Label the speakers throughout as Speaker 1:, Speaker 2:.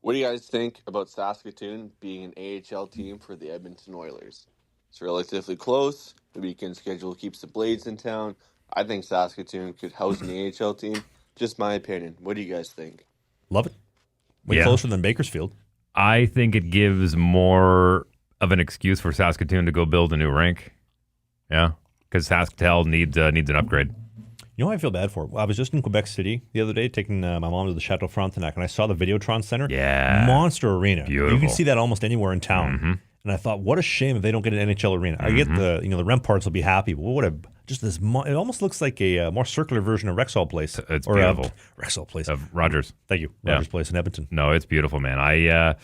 Speaker 1: What do you guys think about Saskatoon being an AHL team for the Edmonton Oilers? It's relatively close. The weekend schedule keeps the Blades in town. I think Saskatoon could house an AHL team. Just my opinion. What do you guys think?
Speaker 2: Love it. Way
Speaker 3: Yeah.
Speaker 2: closer than Bakersfield.
Speaker 3: I think it gives more of an excuse for Saskatoon to go build a new rink. Yeah, because Sasktel needs an upgrade.
Speaker 2: You know what I feel bad for? I was just in Quebec City the other day taking my mom to the Chateau Frontenac, and I saw the Videotron Center.
Speaker 3: Yeah.
Speaker 2: Monster arena.
Speaker 3: Beautiful.
Speaker 2: You can see that almost anywhere in town.
Speaker 3: Mm-hmm.
Speaker 2: And I thought, what a shame if they don't get an NHL arena. I get the Remparts will be happy, but what a just this. It almost looks like a more circular version of Rexall Place.
Speaker 3: It's beautiful.
Speaker 2: Rexall Place.
Speaker 3: Of Rogers.
Speaker 2: Thank you,
Speaker 3: Yeah.
Speaker 2: Rogers Place in Edmonton.
Speaker 3: No, it's beautiful, man. I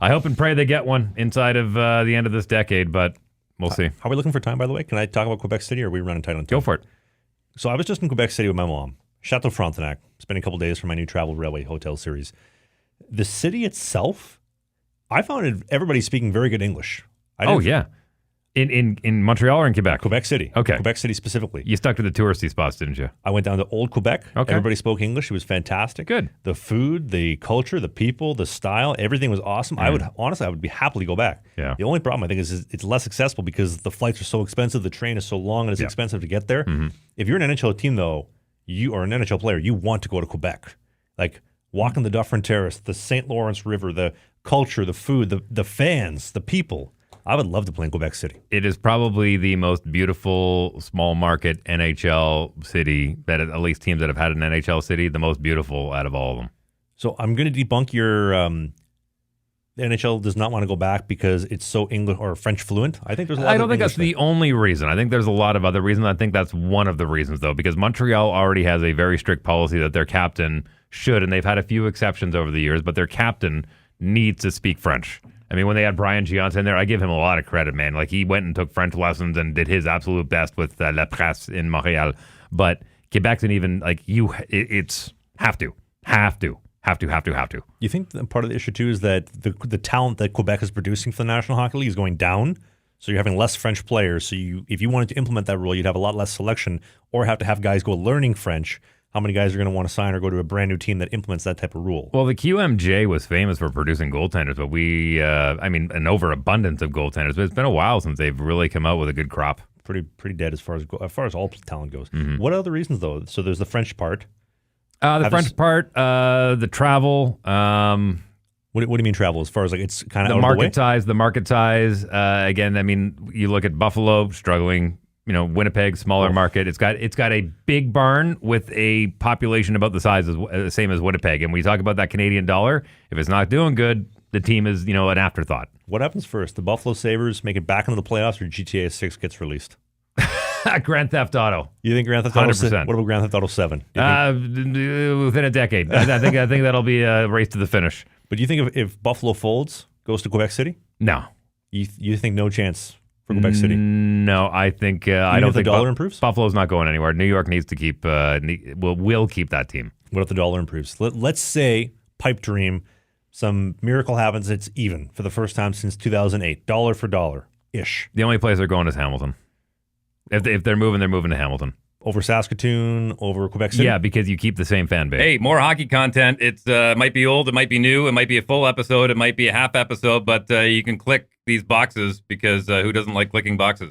Speaker 3: hope and pray they get one inside of the end of this decade, but we'll see.
Speaker 2: How are we looking for time, by the way? Can I talk about Quebec City, or are we running tight on time?
Speaker 3: Go for it.
Speaker 2: So I was just in Quebec City with my mom. Chateau Frontenac. Spending a couple days for my new travel railway hotel series. The city itself, I found everybody speaking very good English.
Speaker 3: Yeah. In Montreal or in Quebec?
Speaker 2: Quebec City.
Speaker 3: Okay.
Speaker 2: Quebec City specifically.
Speaker 3: You stuck to the touristy spots, didn't you?
Speaker 2: I went down to Old Quebec.
Speaker 3: Okay.
Speaker 2: Everybody spoke English. It was fantastic.
Speaker 3: Good.
Speaker 2: The food, the culture, the people, the style, everything was awesome. I would be happily go back.
Speaker 3: Yeah.
Speaker 2: The only problem I think is it's less accessible because the flights are so expensive, the train is so long, and it's expensive to get there.
Speaker 3: Mm-hmm.
Speaker 2: If you're an NHL team though, you are an NHL player, you want to go to Quebec. Like walking the Dufferin Terrace, the St. Lawrence River, the culture, the food, the fans, the people. I would love to play in Quebec City.
Speaker 3: It is probably the most beautiful small market NHL city that at least teams that have had an NHL city, the most beautiful out of all of them.
Speaker 2: So I'm going to debunk your the NHL does not want to go back because it's so English or French fluent. I think there's a lot
Speaker 3: I don't
Speaker 2: of
Speaker 3: think
Speaker 2: English
Speaker 3: that's the only reason. I think there's a lot of other reasons. I think that's one of the reasons, though, because Montreal already has a very strict policy that their captain should, and they've had a few exceptions over the years, but their captain needs to speak French. I mean, when they had Brian Giantin there, I give him a lot of credit, man. Like, he went and took French lessons and did his absolute best with La Presse in Montreal. But Quebec's an even, like, it's have to.
Speaker 2: You think that part of the issue too is that the talent that Quebec is producing for the National Hockey League is going down? So you're having less French players. So if you wanted to implement that rule, you'd have a lot less selection, or have to have guys go learning French. How many guys are going to want to sign or go to a brand new team that implements that type of rule?
Speaker 3: Well, the QMJ was famous for producing goaltenders, but an overabundance of goaltenders. But it's been a while since they've really come out with a good crop.
Speaker 2: Pretty dead as far as all talent goes.
Speaker 3: Mm-hmm.
Speaker 2: What other reasons though? So there's the French part.
Speaker 3: The French part, the travel.
Speaker 2: What do you mean travel? As far as like it's kind of
Speaker 3: the
Speaker 2: out
Speaker 3: market
Speaker 2: of the way?
Speaker 3: ties, the market ties. Again, I mean, you look at Buffalo struggling. Winnipeg, smaller market. It's got a big barn with a population about the size the same as Winnipeg. And we talk about that Canadian dollar. If it's not doing good, the team is an afterthought.
Speaker 2: What happens first? The Buffalo Sabres make it back into the playoffs, or GTA 6 gets released?
Speaker 3: Grand Theft Auto.
Speaker 2: You think Grand Theft Auto
Speaker 3: 100%.
Speaker 2: What about Grand Theft Auto 7?
Speaker 3: Within a decade, I think that'll be a race to the finish.
Speaker 2: But do you think if Buffalo folds, goes to Quebec City,
Speaker 3: No.
Speaker 2: you think no chance for Quebec City?
Speaker 3: No, I think I
Speaker 2: Even
Speaker 3: don't
Speaker 2: if the
Speaker 3: think
Speaker 2: dollar improves?
Speaker 3: Buffalo's not going anywhere. New York needs to keep. Will keep that team.
Speaker 2: What if the dollar improves? Let's say, pipe dream, some miracle happens, it's even for the first time since 2008, dollar for dollar ish.
Speaker 3: The only place they're going is Hamilton. If they're moving to Hamilton.
Speaker 2: Over Saskatoon, over Quebec City?
Speaker 3: Yeah, because you keep the same fan base.
Speaker 4: Hey, more hockey content. It's might be old, it might be new, it might be a full episode, it might be a half episode, but you can click these boxes because who doesn't like clicking boxes?